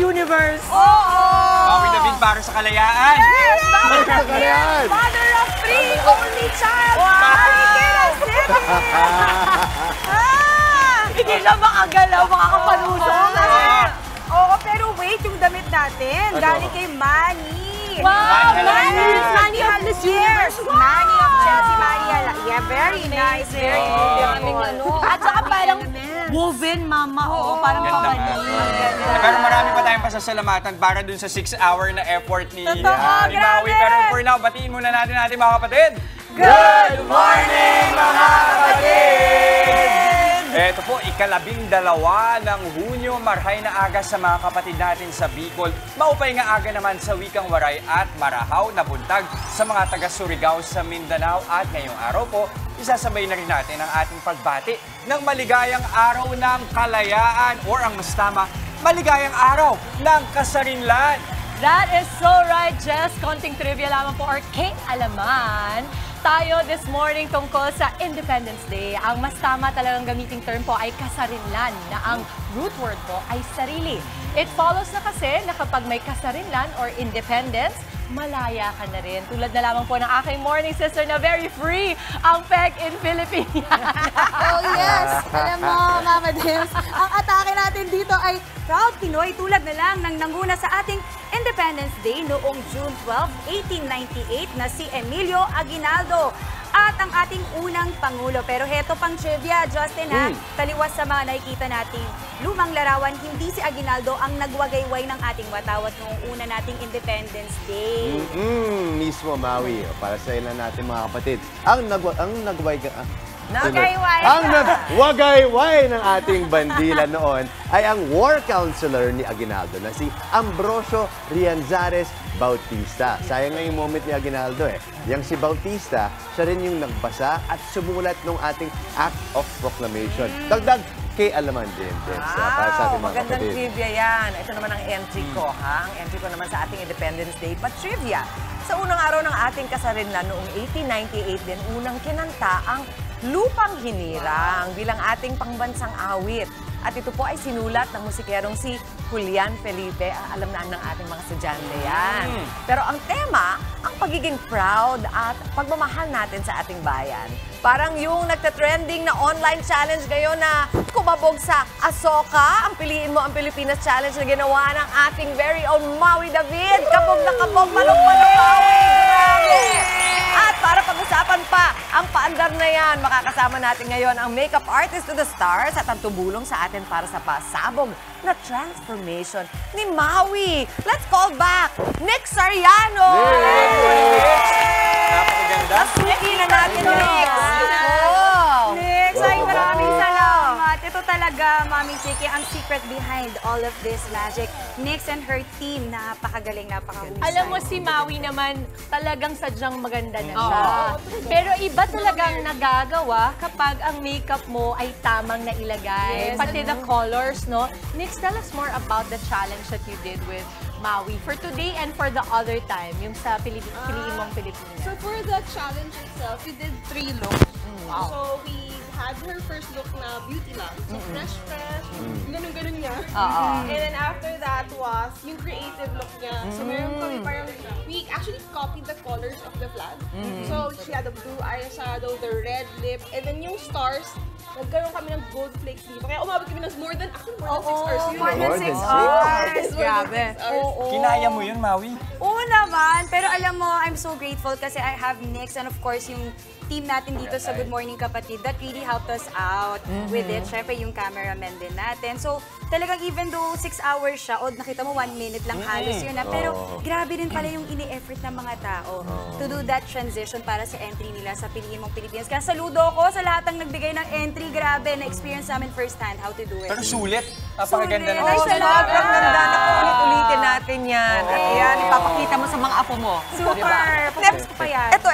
Universe. Maui David para sa kalayaan. Yes! Para sa kalayaan. Mother of three, only child. Marikina City. Hindi siya makagalaw, makakapalusong. Oo, pero wait, yung damit natin, galing kay Manny. Wow, Manny of Miss Universe. Manny of Chelsea, Manny. Yeah, very nice, very beautiful. At saka parang woven, mama. Oo, parang pabalik. Pero marami pa tayong pasasalamatan para dun sa 6-hour na effort ni Maui. Pero for now, batiin muna natin mga kapatid. Good morning, mga kapatid! Ito po, ika-12 ng Hunyo, marhay na aga sa mga kapatid natin sa Bicol. Maupay nga aga naman sa wikang waray at marahaw na buntag sa mga taga-Surigao sa Mindanao. At ngayong araw po, isasabay na rin natin ang ating pagbati ng maligayang araw ng kalayaan or ang mas tama, maligayang araw ng kasarinlan. That is so right, Jess. Konting trivia lamang po or K-alaman. tayo this morning tungkol sa Independence Day. Ang mas tama talagang gamiting term po ay kasarinlan, na ang root word po ay sarili. It follows na kasi na kapag may kasarinlan or independence, malaya ka na rin. Tulad na lamang po ng aking morning sister na very free, ang Peg in Philippines. Oh yes! Alam mo, Mama Dims, ang atake natin dito ay proud Pinoy tulad na lang ng nanguna sa ating Independence Day noong June 12, 1898 na si Emilio Aguinaldo. At ang ating unang Pangulo. Pero heto pang trivia, Justin ha, taliwas sa mga nakikita nating lumang larawan, hindi si Aguinaldo ang nagwagayway ng ating watawat noong una nating Independence Day. Mismo, Maui. Para sa ilan natin mga kapatid. Ang nagwagayway ng ating bandila noon ay ang war counselor ni Aguinaldo na si Ambrosio Rianzares Bautista. Sayang nga yung moment ni Aguinaldo eh. Yang si Bautista, siya rin yung nagbasa at sumulat ng ating Act of Proclamation. Dagdag kay Alaman din. Para sa ating mga magandang kapatid. trivia yan. Ito naman ang entry ko, ha? Ang entry ko naman sa ating Independence Day, pa trivia. Sa unang araw ng ating kasarinlan noong 1898 din, unang kinanta ang Lupang Hinirang bilang ating pangbansang awit. At ito po ay sinulat ng musikerong si Julian Felipe. Alam na ng ating mga estudyante yan. Pero ang tema, ang pagiging proud at pagmamahal natin sa ating bayan. Parang yung nagtatrending na online challenge ngayon na kumabog sa Asoka, ang Piliin Mo ang Pilipinas Challenge na ginawa ng ating very own Maui David. Kabog na kabog, palong-palong Maui. Grabe! At para pag-usapan pa ang paandar na yan, makakasama natin ngayon ang makeup artist to the stars at ang tumulong sa atin para sa pasabog na transformation ni Maui. Let's call back Nick Sariano! Napakaganda. Naswiki na natin, Nick! Oh. Nix, ay maraming salamat. Ito talaga, Mami Chiki, ang secret behind all of this magic. Nix and her team, napakagaling, napakahusay. Alam mo, si Maui naman talagang sadyang maganda na siya. Pero iba talagang nagagawa kapag ang makeup mo ay tamang nailagay. Yes, Pati the colors, no? Nix, tell us more about the challenge that you did with Maui for today and for the other time, yung sa Piliin Mong Pilipinas. So for the challenge itself, we did 3 looks. Wow. So we had her first look na beauty lang. So fresh, ganun-ganun niya. And then after that was yung creative look niya. So meron kami parang, we actually copied the colors of the flag. So she had the blue eyeshadow, the red lip, and then yung stars, nagkaroon kami ng gold flakes dito. Kaya umabot kami ng more than 6 hours. More than 6 More hours. Grabe. Kinaya mo yun, Maui? Oo naman, pero alam mo, I'm so grateful kasi I have Nix and of course yung team natin dito sa Good Morning Kapatid that really helped us out with it. Syempre yung cameraman din natin. So talagang even though 6 hours siya, o nakita mo 1 minute lang halos yun na, pero grabe rin pala yung ini-effort ng mga tao to do that transition para sa entry nila sa Piliin Mong Pilipinas. Kaya saludo ko sa lahat ng nagbigay ng entry, grabe, na-experience namin first hand how to do it. Pero sulit. Napakaganda Sulit. naman. Ay, salamat. Sobrang ganda na ulit-ulitin natin yan. At yan, ipapakita mo sa mga apo mo. Super! Papost ko pa yan. Ito,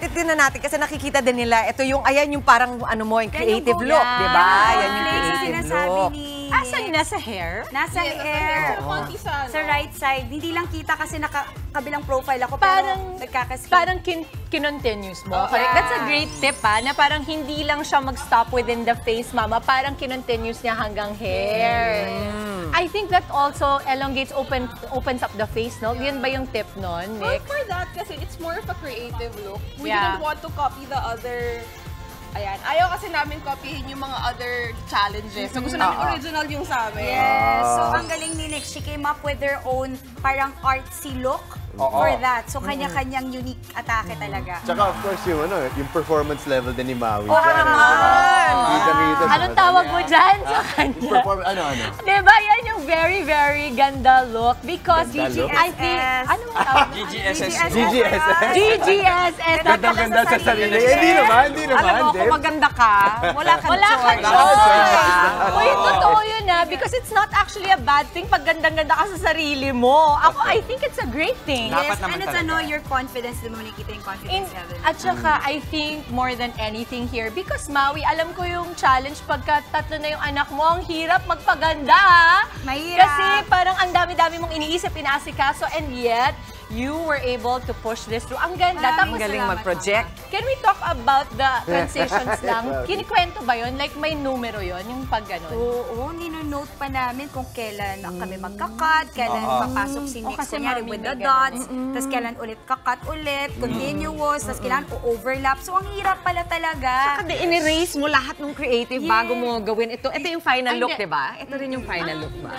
titignan natin kasi nakikita din nila. Ito yung, ayan yung parang ano mo, yung creative Yan yung look, di ba? Yan Yan yung yung flakes na creative sinasabi look. ni Asan yung nasa hair? Nasa Yes, hair. sa konti sa Sa right side. Hindi lang kita kasi nakabilang profile ako, pero nagkakaskin. Parang kinontinuous mo. Correct? That's a great tip, ha? Na parang hindi lang siya mag-stop within the face, mama. Parang kinontinuous niya hanggang hair. I think that also elongates, opens up the face, no? Yun ba yung tip nun, Well, Nick? for that, kasi it's more of a creative look. We Yeah. didn't want to copy the other. Ayan. Ayaw kasi namin copyhin yung mga other challenges. So gusto namin original yung sa amin. Yes. So, ang galing ni Nick. She came up with her own parang artsy look for that. So, kanya-kanyang unique atake talaga. Tsaka of course yung performance level din ni Maui. Oo naman! Anong tawag mo dyan sa kanya? Ano? Diba, yan yung very, very ganda look. Because Ganda look? I think, ano mo tawag? GGSS. GGSS. Ganda sa sarili. Hindi naman. Alam mo, kung maganda ka, wala kang Wala ka choice. choice. Uy, totoo yun because it's not actually a bad thing pag gandang-ganda ka sa sarili mo. Ako, I think it's a great thing. Dapat Yes, naman and it's talaga. your confidence. Doon mo nakikita yung confidence level. At saka, I think more than anything here, because Maui, alam ko yung challenge pagka 3 na yung anak mo, ang hirap magpaganda. Mahirap. Kasi parang ang dami-dami mong iniisip, inaasikaso, and yet, you were able to push this through. Ang ganda. Maraming Tapos, Galing salamat, mag-project. Can we talk about the transitions lang? Kinikwento ba yun? Like, may numero yun, yung pag ganun? Oo, ninonote pa namin kung kailan kami magka-cut, kailan papasok si Nick, kasi kunyari mami, with may the dots, tapos kailan ulit ka-cut ulit, continuous, tapos kailan overlap. So, ang hirap pala talaga. Saka in-erase mo lahat ng creative bago mo gawin ito. Ito yung final look, di ba? Ito rin yung final look ba?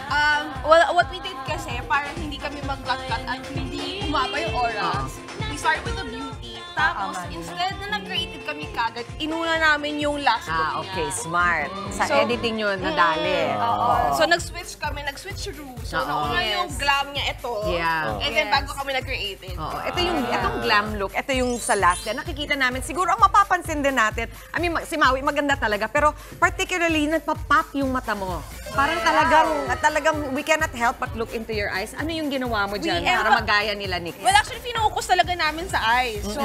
Well, what we did kasi, para hindi kami mag-cut at hindi humaba yung oras, we start with the beauty. Tapos, instead na nag-creative kami kagad, inuna namin yung last look niya. Okay, smart. Sa So, editing nyo, nadali. So, nag-switch kami, nag-switcheroo. So, nauna yung glam niya ito. Yeah. And then, bago kami nag-creative. Oo. Ito yung itong glam look, ito yung sa last din. Nakikita namin, siguro ang mapapansin din natin, I mean, si Maui maganda talaga, pero particularly, nagpa-pop yung mata mo. Parang talagang we cannot help but look into your eyes. Ano yung ginawa mo dyan para magaya nila, Nick? Well, actually, finokus talaga namin sa eyes. So,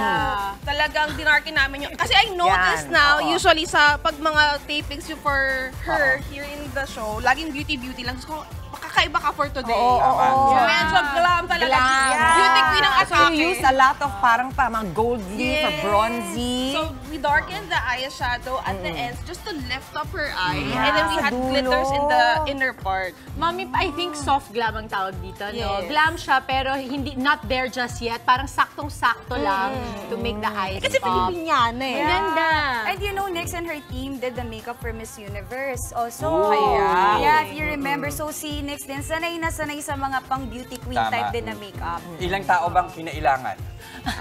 talagang dinarkin namin yung... Kasi I noticed now, usually sa pag mga tapings yung for her here in the show, laging beauty lang. So, kakaiba ka for today. So, medyo glam talaga. Glam. Beauty queen ang So, you atake. use a lot of parang mga goldie or bronzy. So, we darkened the eyeshadow at the ends just to lift up her eye. Yeah. And then we Sa had dulo. glitters in the inner part. Mami, I think soft glam ang tawag dito, no? Yes. Glam siya, pero hindi not there just yet. Parang saktong-sakto lang to make the eyes Kasi pop. Pilipinyana eh. Ang ganda. And you know, Nix and her team did the makeup for Miss Universe also. Kaya. Yeah, if you remember. So, si Nix din, sanay na sanay sa mga pang beauty queen Tama. type din na makeup. Ilang tao bang kinailangan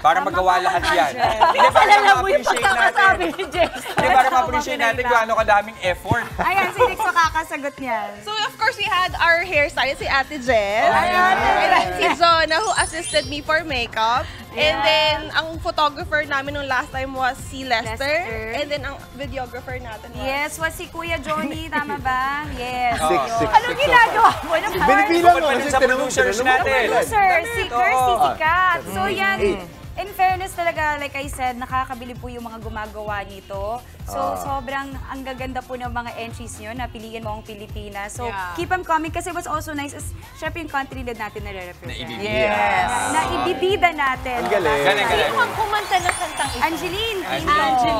para magawa lahat yan? Hindi, para Alam mo yung ma-appreciate pagkakasabi natin. ni Jess. Hindi, para ma-appreciate natin kung ano kadaming effort. Ayan, si Nix makakasagot niyan. So, of course, we had our hairstylist, si Ate Jess. Ayan. And then si Zona, who assisted me for makeup. And then, ang photographer namin nung last time was si Lester. Lester. And then, ang videographer natin was... Yes, was si Kuya Johnny, tama ba? Yes. Six. Anong ginagawa mo? Binibilang Bukod mo pa din kasi sa tinanong producers natin. Producer, si Kirsty, Oo. si Kat. So yan, 8. in fairness talaga, like I said, nakakabili po yung mga gumagawa nito. So, sobrang ang gaganda po ng mga entries nyo na piliin mo ang Pilipinas. So, keep them coming kasi what's also nice is, syempre yung country din natin Na nare-represent. ibibigay. Yes. Na ibibida natin. Ang galing. Galing, Sino galing. ang kumanta ng kantang ito? Angeline.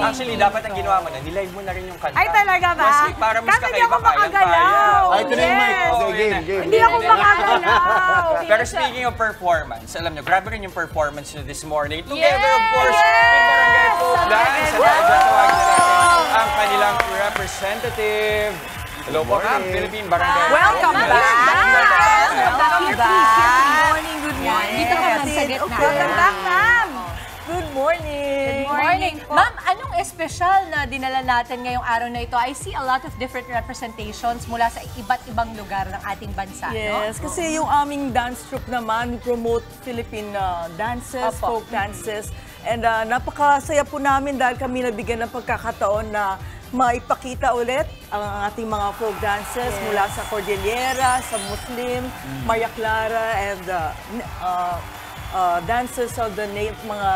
Actually, dapat ang ginawa mo na, nilive mo na rin yung kanta. Ay, talaga ba? Para mas Kasi hindi kakaiba, ako makagalaw. Ay, ito na yung mic. Yes. Okay, game. Hindi ako makagalaw. Pero speaking of performance, alam nyo, grabe rin yung performance nyo this morning. Together, of course, with Barangay Folk Dance. At dyan tawagin na natin ang kanilang representative. Hello po, Ma'am. Philippine Barangay. Welcome back! Welcome back. Good morning. Dito ka man sa gitna. Welcome back, ma'am. Good morning. Good morning. Ma'am, anong espesyal na dinala natin ngayong araw na ito? I see a lot of different representations mula sa iba't ibang lugar ng ating bansa, no? Yes, kasi yung aming dance troupe naman, we promote Philippine dances, folk dances. And napakasaya po namin dahil kami nabigyan ng pagkakataon na maipakita ulit ang ating mga folk dances mula sa Cordillera, sa Muslim, Maria Clara, and dances of the mga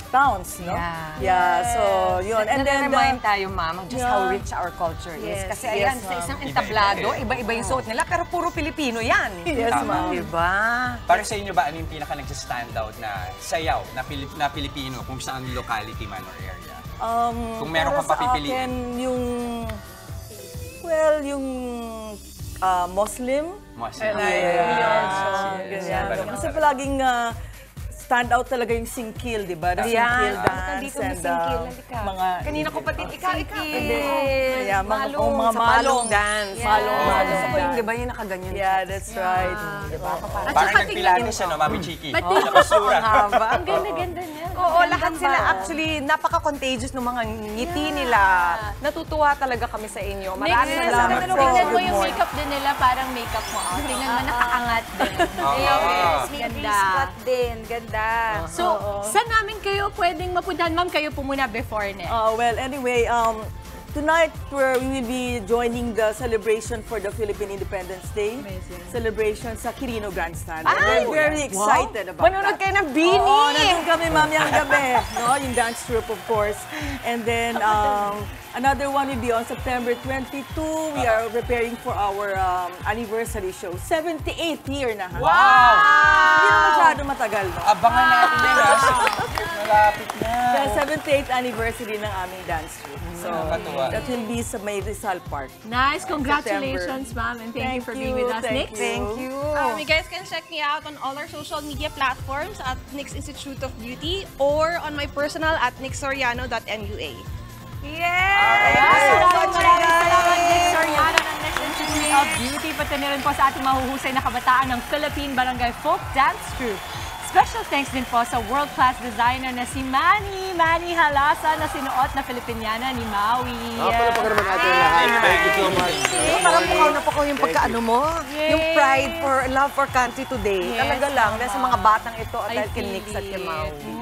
towns, no? Yeah, so yun. And then, remind tayo, ma'am, just how rich our culture is. Kasi ayan, sa isang entablado, iba-iba yung suot nila, pero puro Pilipino yan. yes, ma'am. Diba? Para sa inyo ba, ano yung pinaka nag-stand out na sayaw na Pilipino kung saan locality man or area? Kung meron kang papipiliin. Para sa akin, yung Muslim. Muslim. Ganyan. Kasi palaging stand out talaga yung singkil, di ba? The singkil dance. Dito may singkil, halika. Mga... Kanina ko pati, ikaw. Yeah, mga Sa malong dance. Malong Gusto ko yung, dance. di ba, yung nakaganyan. Yeah, that's right. Parang nagpilates siya, no, Mami Chiki? Sa basura. Ang ganda-ganda niya. Oo, lahat sila actually napaka-contagious ng mga ngiti nila. Natutuwa talaga kami sa inyo. Maraming salamat po. Tingnan mo yung makeup din nila, parang makeup mo. Tingnan mo, nakaangat din. Yes, may Ganda. spot din. Ganda. So, saan namin kayo pwedeng mapuntahan? Ma'am, kayo po muna before next. Well, anyway, tonight we will be joining the celebration for the Philippine Independence Day. Celebration sa Quirino Grandstand. We're very excited about Manonood that. kayo ng Bini! Oo, nandun kami mamayang gabi. No? Yung dance troupe, of course. And then, another one will be on September 22. We are preparing for our anniversary show. 78th year na. Wow! Hindi na masyado matagal. No? Abangan natin yan, ha? Malapit na. 78th anniversary ng aming dance troupe. So, Nakakatuwa. that will be sa May Rizal Park. Nice. Congratulations, ma'am. And thank you for being with us, Nix. Thank you. You guys can check me out on all our social media platforms at NYX Institute of Beauty or on my personal at nixsoriano.mua. Maraming salamat, Nick Soriano ng NYX Institute of Beauty. Pati na rin po sa ating mahuhusay na kabataan ng Philippine Barangay Folk Dance Troupe. Special thanks din po sa world-class designer na si Manny Halasa na sinuot na Filipiniana ni Maui. Palapakaran naman natin lahat. Thank you so much. Parang pukaw na pukaw yung pagkaano mo. Yay! Yung pride for love for country today. Yes, Talaga lang. Dahil sa mga batang ito at I dahil kay feel Nix at kay it. Maui.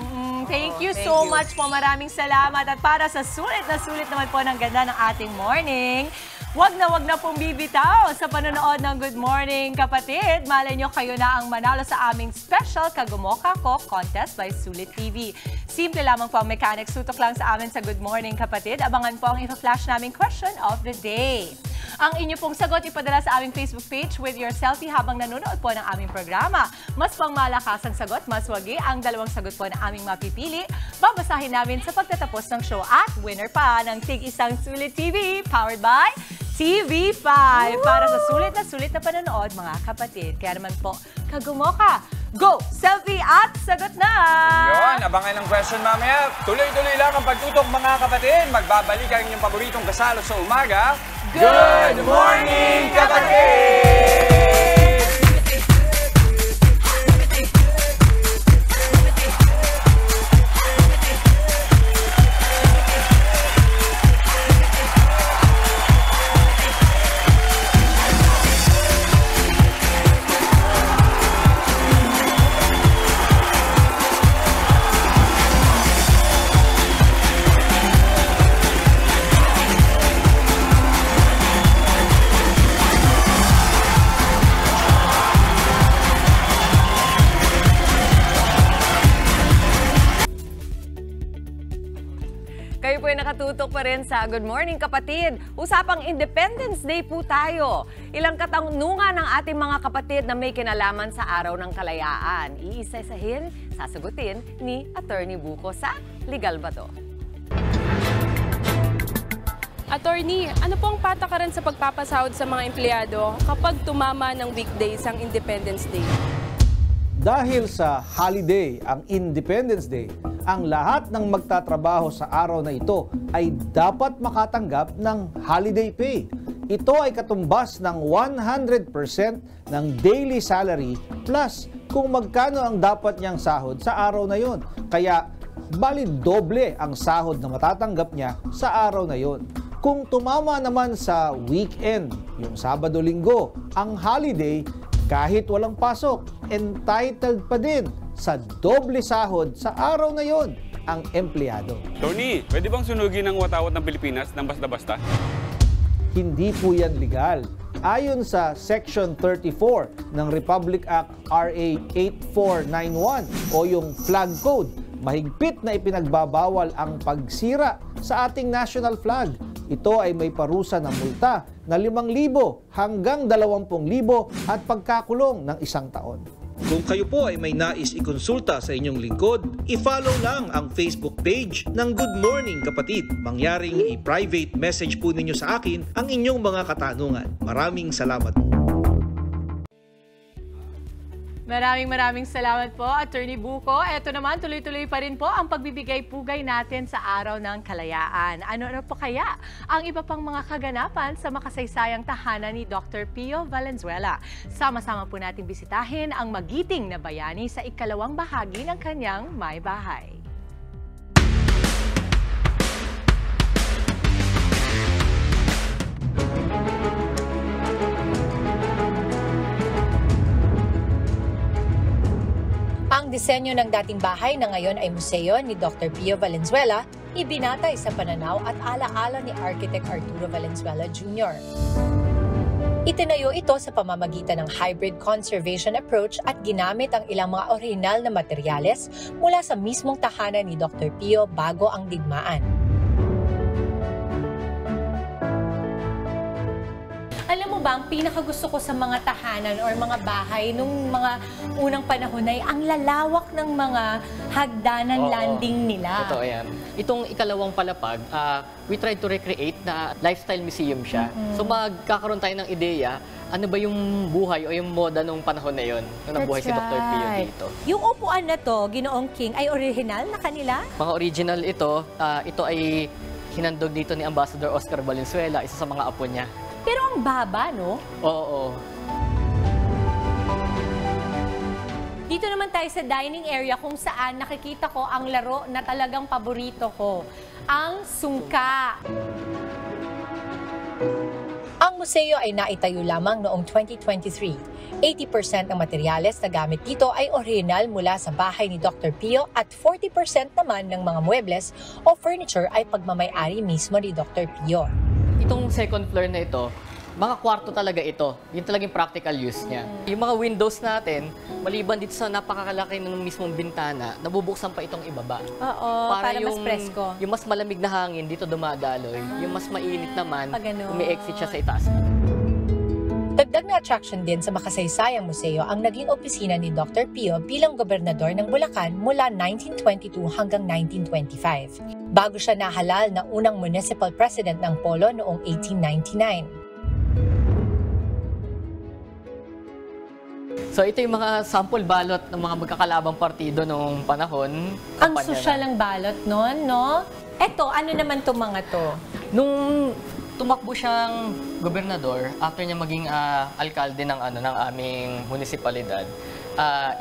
Thank you so much po. Maraming salamat. At para sa sulit na sulit naman po ng ganda ng ating morning, wag na pong bibitaw sa panonood ng Good Morning Kapatid. Malay nyo kayo na ang manalo sa aming special Kagumoka Ko Contest by Sulit TV. Simple lamang po ang mechanics. Tutok lang sa amin sa Good Morning Kapatid. Abangan po ang ipa-flash naming question of the day. Ang inyo pong sagot ipadala sa aming Facebook page with your selfie habang nanonood po ng aming programa. Mas pangmalakas ang sagot, mas wagi ang dalawang sagot po na aming mapipili. Babasahin namin sa pagtatapos ng show at winner pa ng tig-isang Sulit TV powered by TV5 para sa sulit na panonood, mga kapatid. Kaya naman po, Kagumoka, go! Selfie at sagot na! Yun, abangan ng question mamaya. Tuloy-tuloy lang ang pagtutok, mga kapatid. Magbabalik ang inyong paboritong kasalo sa umaga. Good Morning, Kapatid! Kayo po ay nakatutok pa rin sa Good Morning Kapatid. Usapang Independence Day po tayo. Ilang katanungan ng ating mga kapatid na may kinalaman sa Araw ng Kalayaan. Iisa-isahin, sasagutin ni Attorney Buko sa Legal ba to? Attorney, ano pong patakaran sa pagpapasahod sa mga empleyado kapag tumama ng weekdays ang Independence Day? Dahil sa holiday, ang Independence Day, ang lahat ng magtatrabaho sa araw na ito ay dapat makatanggap ng holiday pay. Ito ay katumbas ng 100% ng daily salary plus kung magkano ang dapat niyang sahod sa araw na yon. Kaya, bali doble ang sahod na matatanggap niya sa araw na yon. Kung tumama naman sa weekend, yung Sabado-Linggo, ang holiday, kahit walang pasok, entitled pa din sa doble sahod sa araw na yon ang empleyado. Tony, pwede bang sunugin ang watawat ng Pilipinas ng basta-basta? Hindi po yan legal. Ayon sa Section 34 ng Republic Act RA 8491 o yung Flag Code, mahigpit na ipinagbabawal ang pagsira sa ating national flag. Ito ay may parusa ng multa na 5,000 hanggang 20,000 at pagkakulong ng 1 taon. Kung kayo po ay may nais ikonsulta sa inyong lingkod, i-follow lang ang Facebook page ng Good Morning Kapatid. Mangyaring i-private message po ninyo sa akin ang inyong mga katanungan. Maraming salamat po. Maraming salamat po, Attorney Buko. Ito naman, tuloy-tuloy pa rin po ang pagbibigay-pugay natin sa Araw ng Kalayaan. Ano po kaya ang iba pang mga kaganapan sa makasaysayang tahanan ni Dr. Pio Valenzuela? Sama-sama po nating bisitahin ang magiting na bayani sa ikalawang bahagi ng kanyang May Bahay. Ang disenyo ng dating bahay na ngayon ay museo ni Dr. Pio Valenzuela, ibinatay sa pananaw at alaala ni Architect Arturo Valenzuela Jr. Itinayo ito sa pamamagitan ng hybrid conservation approach at ginamit ang ilang mga orihinal na materyales mula sa mismong tahanan ni Dr. Pio bago ang digmaan. Alam mo ba, ang pinakagusto ko sa mga tahanan or mga bahay nung mga unang panahon ay ang lalawak ng mga hagdanan landing nila. Totoo yan. Itong ikalawang palapag, we tried to recreate na lifestyle museum siya. So magkakaroon tayo ng ideya, ano ba yung buhay o yung moda nung panahon na yun, nung nabuhay si Dr. Pio dito. Yung upuan na to, Ginoong King, ay original na kanila? Mga original ito, ito ay hinandog dito ni Ambassador Oscar Valenzuela, isa sa mga apo niya. Pero ang baba, no? Oo. Dito naman tayo sa dining area kung saan nakikita ko ang laro na talagang paborito ko, ang sungka. Ang museo ay naitayo lamang noong 2023. 80% ng materyales na gamit dito ay original mula sa bahay ni Dr. Pio at 40% naman ng mga muebles o furniture ay pagmamay-ari mismo ni Dr. Pio. Itong second floor na ito, mga kwarto talaga ito. Yun talagang practical use niya. Yung mga windows natin, maliban dito sa napakakalaki ng mismong bintana, nabubuksan pa itong ibaba. Oo, para mas presko. Yung mas malamig na hangin, dito dumadaloy. Yung mas mainit naman, umi-exit siya sa itaas. Dagdag na attraction din sa makasaysayang museo ang naging opisina ni Dr. Pio bilang gobernador ng Bulacan mula 1922 hanggang 1925. Bago siya nahalal na unang municipal president ng Polo noong 1899. So ito yung mga sample balot ng mga magkakalabang partido noong panahon. Ang sosyal ng balot noon, no? Eto, ano naman itong mga to? Nung tumakbo siyang gobernador, after niya maging alkalde ng ng aming munisipalidad,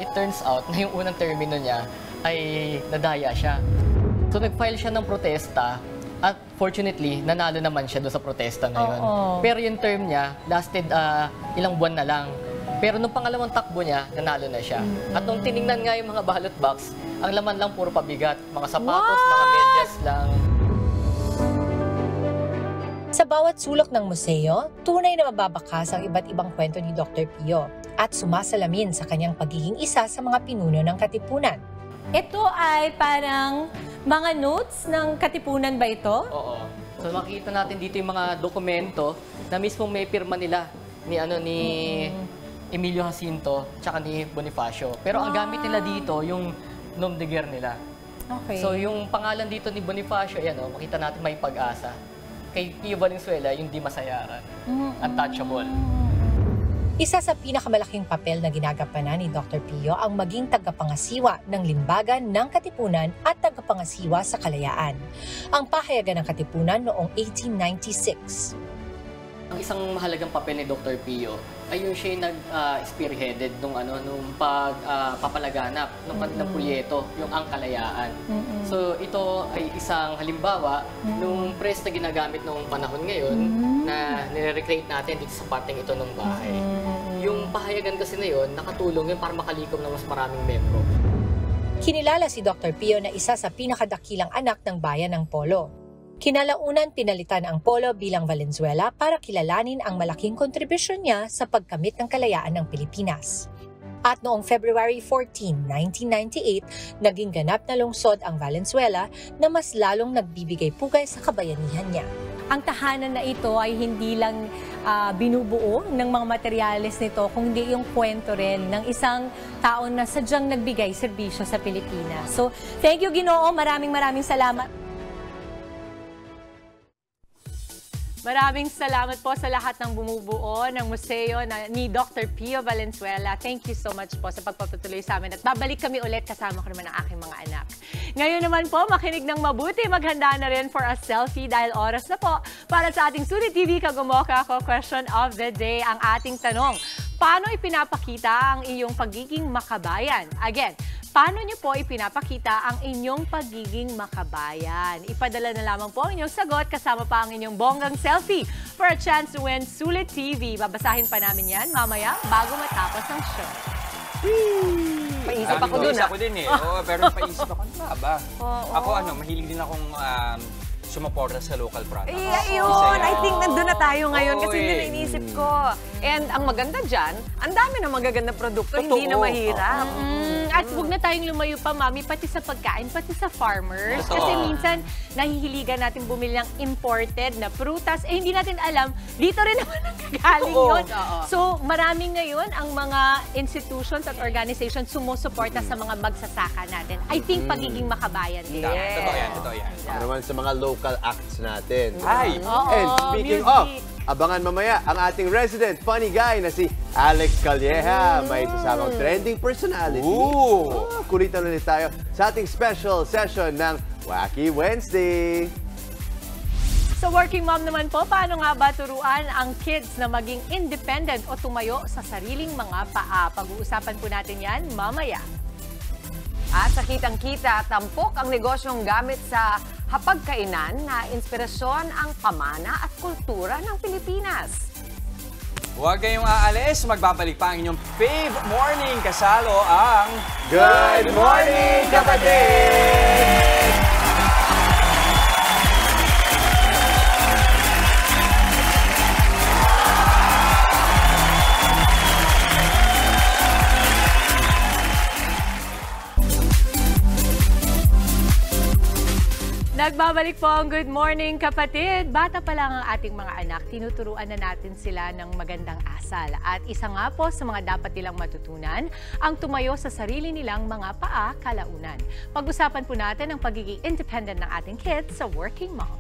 it turns out na yung unang termino niya ay nadaya siya. So nag-file siya ng protesta at fortunately, nanalo naman siya doon sa protesta na yun. Pero yung term niya lasted ilang buwan na lang. Pero nung pangalawang takbo niya, nanalo na siya. At nung tiningnan nga yung mga ballot box, ang laman lang puro pabigat. Mga sapatos, mga medyas lang. Sa bawat sulok ng museo, tunay na mababakas ang iba't ibang kwento ni Dr. Pio at sumasalamin sa kanyang pagiging isa sa mga pinuno ng Katipunan. Ito ay parang mga notes ng Katipunan ba ito? Oo. So makikita natin dito yung mga dokumento na mismong may pirma nila ni Emilio Jacinto tsaka ni Bonifacio. Pero ang gamit nila dito yung nom de guerre nila. Okay. So yung pangalan dito ni Bonifacio, ayan makita natin may pag-asa. Kay Pio Valenzuela, yung di masayaran. Untouchable. Isa sa pinakamalaking papel na ginagampanan ni Dr. Pio ang maging tagapangasiwa ng limbagan ng Katipunan at tagapangasiwa sa kalayaan. Ang pahayagan ng Katipunan noong 1896. Ang isang mahalagang papel ni Dr. Pio ay yung siya nag-spearheaded nung pagpapalaganap ng kanilang pulyeto, yung Ang Kalayaan. So ito ay isang halimbawa nung press na ginagamit noong panahon ngayon na nire-recreate natin dito sa parteng ito ng bahay. Yung pahayagan kasi na yun, nakatulong yun para makalikom ng mas maraming membro. Kinilala si Dr. Pio na isa sa pinakadakilang anak ng bayan ng Polo. Kinalaunan pinalitan ang Polo bilang Valenzuela para kilalanin ang malaking kontribusyon niya sa pagkamit ng kalayaan ng Pilipinas. At noong February 14, 1998, naging ganap na lungsod ang Valenzuela na mas lalong nagbibigay pugay sa kabayanihan niya. Ang tahanan na ito ay hindi lang binubuo ng mga materyales nito, kundi yung kwento rin ng isang taon na sadyang nagbigay serbisyo sa Pilipinas. So, thank you, Ginoo. Maraming salamat. Maraming salamat po sa lahat ng bumubuo ng museo ni Dr. Pio Valenzuela. Thank you so much po sa pagpapatuloy sa amin at babalik kami ulit kasama ko naman ang aking mga anak. Ngayon naman po, makinig ng mabuti, maghanda na rin for a selfie dahil oras na po para sa ating Sulit TV Kagumoka Ako Question of the Day. Ang ating tanong, paano ipinapakita ang iyong pagiging makabayan? Again, paano niyo po ipinapakita ang inyong pagiging makabayan? Ipadala na lamang po ang inyong sagot kasama pa ang inyong bonggang selfie for a chance to win Sulit TV. Babasahin pa namin yan mamaya bago matapos ang show. Paisip ako dun Ako din eh. Pero paisip ako, ano ba? Ako mahilig din akong sumuporta sa local products. Ayun! I think nandun na tayo ngayon kasi yun na iniisip ko. And ang maganda dyan, ang dami na magaganda produkto, hindi na mahirap. At huwag na tayong lumayo pa, Mami, pati sa pagkain, pati sa farmers. Totoo. Kasi minsan, nahihiligan natin bumili ng imported na prutas. Eh, hindi natin alam, dito rin naman ang galing yun. So, marami ngayon ang mga institutions at organizations sumusuporta sa mga magsasaka natin. I think pagiging makabayan din. Totoo yan, totoo yan. Ano naman sa mga local acts natin. Ay! And speaking of, abangan mamaya ang ating resident funny guy na si Alex Calleja. May sasamang trending personality. Kulitan ulit tayo sa ating special session ng Wacky Wednesday. Sa Working Mom naman po, paano nga ba turuan ang kids na maging independent o tumayo sa sariling mga paa? Pag-uusapan po natin yan mamaya. At sa kitang-kita, tampok ang negosyong gamit sa hapagkainan na inspirasyon ang pamana at kultura ng Pilipinas. Huwag kayong aalis, magbabalik pa ang inyong fave morning kasalo ang Good Morning, Kapatid! Nagbabalik po ang Good Morning Kapatid. Bata pa lang ang ating mga anak, tinuturuan na natin sila ng magandang asal. At isa nga po sa mga dapat nilang matutunan, ang tumayo sa sarili nilang mga paa kalaunan. Pag-usapan po natin ang pagiging independent ng ating kids sa Working Mom.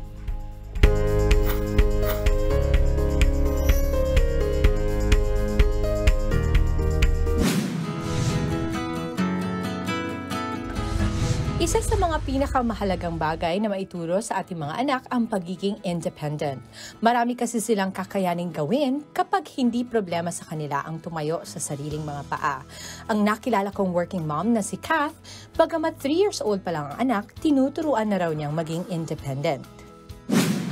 Isa sa mga pinakamahalagang bagay na maituro sa ating mga anak ang pagiging independent. Marami kasi silang kakayaning gawin kapag hindi problema sa kanila ang tumayo sa sariling mga paa. Ang nakilala kong working mom na si Kath, bagamat 3 years old pa lang ang anak, tinuturuan na raw niyang maging independent.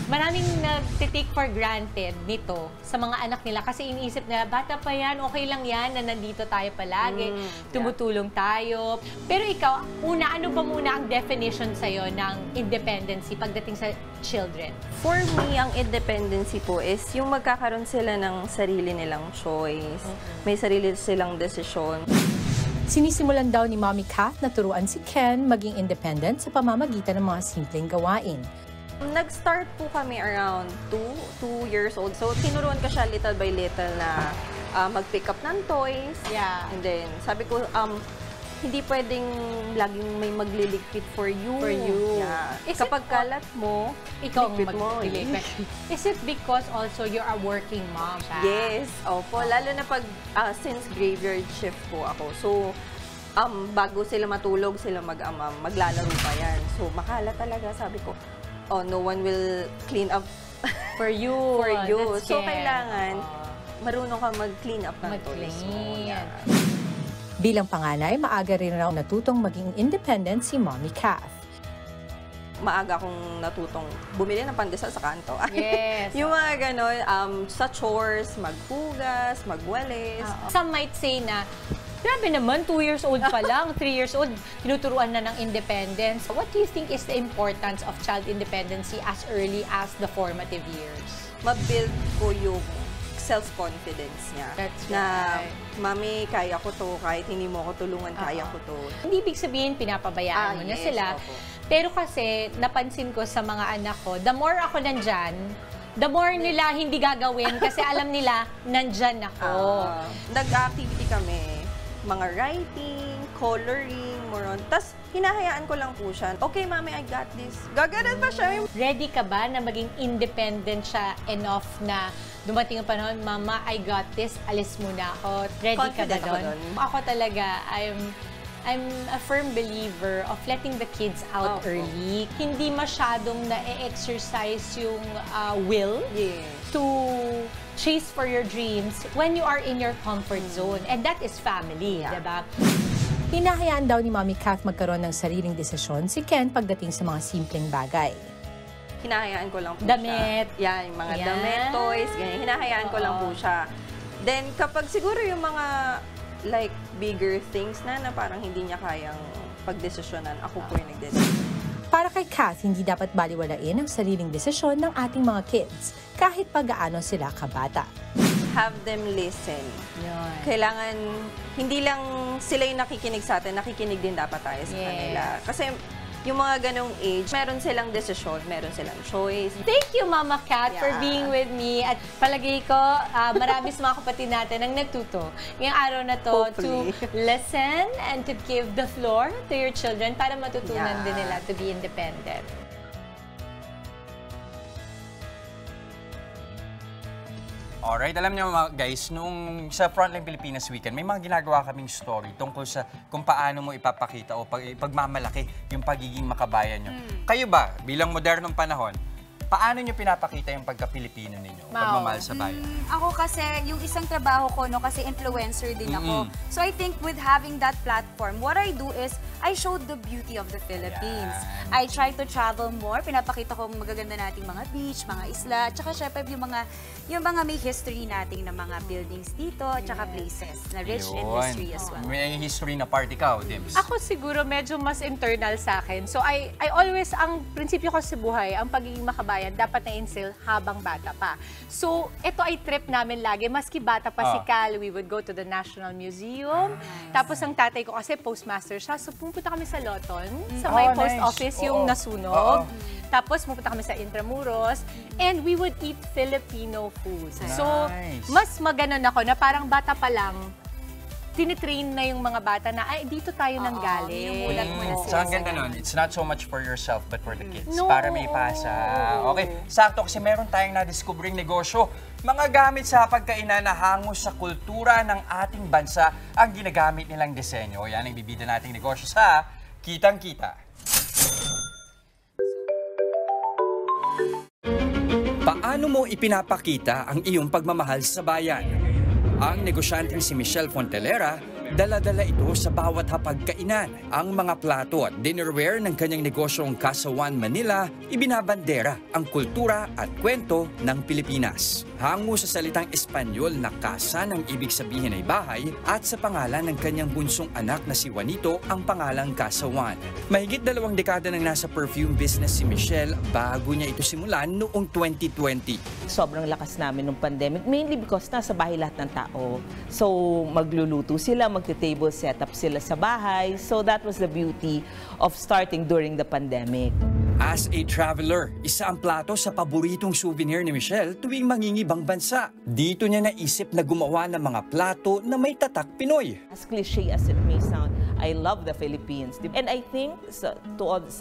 Maraming nagtitake for granted nito sa mga anak nila kasi iniisip na bata pa yan, okay lang yan na nandito tayo palagi, tumutulong tayo. Pero ikaw, ano ba muna ang definition sa'yo ng independency pagdating sa children? For me, ang independency po is yung magkakaroon sila ng sarili nilang choice. May sarili silang desisyon. Sinisimulan daw ni Mommy Kath na turuan si Ken maging independent sa pamamagitan ng mga simpleng gawain. Nag-start po kami around 2 years old. So, tinuruan ko siya little by little na mag-pick up ng toys. Yeah. And then, sabi ko, hindi pwedeng laging may magliligpit for you. For you. Yeah. Kapag kalat mo, ikaw ligpit mo. Is it because also you're a working mom? Yes. Opo. Lalo na pag, since graveyard shift po ako. So, bago sila matulog, sila maglalaro pa yan. So, makalat talaga. Sabi ko, oh, no one will clean up for you. So, kailangan marunong ka mag-clean up ng toys mo. Yeah. Bilang panganay, maaga rin raw natutong maging independent si Mommy Kath. Maaga akong natutong bumili ng pandesal sa kanto. Yes. Yung mga gano'n, sa chores, maghugas, magwalis. Some might say na, grabe naman, 2 years old pa lang, 3 years old, tinuturuan na ng independence. What do you think is the importance of child independency as early as the formative years? Ma-build ko yung self-confidence niya. That's na, right. Mami, kaya ko to, kahit hindi mo ako tulungan, kaya ko to. Hindi ibig sabihin, pinapabayaan mo na sila. Opo. Pero kasi, napansin ko sa mga anak ko, the more ako nandyan, the more nila hindi gagawin kasi alam nila, nandyan ako. Nag-activity kami. Mga writing, coloring, moron. Tapos, hinahayaan ko lang po siya. Okay, Mami, I got this. Gaganan pa siya. Ready ka ba na maging independent siya enough na dumating ang panahon, Mama, I got this, alis muna ako. Ready Confident ka ba doon? Ako talaga, I'm a firm believer of letting the kids out early. Hindi masyadong na-exercise yung will to chase for your dreams when you are in your comfort zone. And that is family, diba? Hinahayaan daw ni Mommy Kath magkaroon ng sariling desisyon si Ken pagdating sa mga simpleng bagay. Hinahayaan ko lang po Damit. siya. Yan, yung mga damit, toys, ganyan. Hinahayaan ko lang po siya. Then, kapag siguro yung mga like bigger things na parang hindi niya kayang pagdesisyonan, ako po yung nagdesisyon. Para kay Kath, hindi dapat baliwalain ang sariling desisyon ng ating mga kids, kahit pag-gaano sila kabata. Have them listen. Yun. Kailangan hindi lang sila yung nakikinig sa atin, nakikinig din dapat tayo sa kanila. Kasi yung mga ganong age, meron silang desisyon, meron silang choice. Thank you, Mama Cat, for being with me. At palagay ko, marami sa mga kapatid natin ang natuto ngayong araw na to to listen and to give the floor to your children para matutunan din nila to be independent. Alright, alam niyo mga guys, nung sa Frontline Pilipinas Weekend, may mga ginagawa kaming story tungkol sa kung paano mo ipapakita o pagmamalaki yung pagiging makabayan nyo. Kayo ba, bilang modernong panahon, paano nyo pinapakita yung pagka-Pilipino ninyo? Pagmamahal sa bayan? Ako kasi, yung isang trabaho ko, no, kasi influencer din ako. So I think with having that platform, what I do is, I showed the beauty of the Philippines. I try to travel more. Pinapakita ko magaganda nating mga beach, mga isla, tsaka syempre yung mga may history nating na mga buildings dito, tsaka places na rich in history as well. May history na part ikaw, Dims. Ako siguro medyo mas internal sa akin. So I always, ang prinsipyo ko sa buhay, ang pagiging makabayan, dapat na-instill habang bata pa. So ito ay trip namin lagi. Maski bata pa si Cal, we would go to the National Museum. Tapos ang tatay ko kasi postmaster siya. So pumunta kami sa Loton, sa may post office yung nasunog. Tapos pumunta kami sa Intramuros. And we would eat Filipino food. So mas maganon ako na parang bata pa lang, tinitrain na yung mga bata na, ay, dito tayo nang galing. So, ang ganda nun, it's not so much for yourself, but for the kids. Para may ipasa. Okay, sakto kasi meron tayong na-discovering negosyo. Mga gamit sa pagkainan na hango sa kultura ng ating bansa ang ginagamit nilang disenyo. Yan ang bibida nating negosyo sa Kitang-Kita. Paano mo ipinapakita ang iyong pagmamahal sa bayan? Ang negosyanteng si Michelle Fontelera, dala-dala ito sa bawat hapagkainan. Ang mga plato at dinnerware ng kanyang negosyong Casa One Manila, ibinabandera ang kultura at kwento ng Pilipinas. Hango sa salitang Espanyol na casa ng ibig sabihin ay bahay at sa pangalan ng kanyang bunsong anak na si Juanito ang pangalang Casa One. Mahigit 2 dekada nang nasa perfume business si Michelle bago niya ito simulan noong 2020. Sobrang lakas namin ng pandemic, mainly because nasa bahay lahat ng tao. So magluluto sila, magte-table setup sila sa bahay. So that was the beauty of starting during the pandemic. As a traveler, isa ang plato sa paboritong souvenir ni Michelle tuwing mangingibang bansa. Dito niya naisip na gumawa ng mga plato na may tatak Pinoy. As cliche as it may sound, I love the Philippines. And I think sa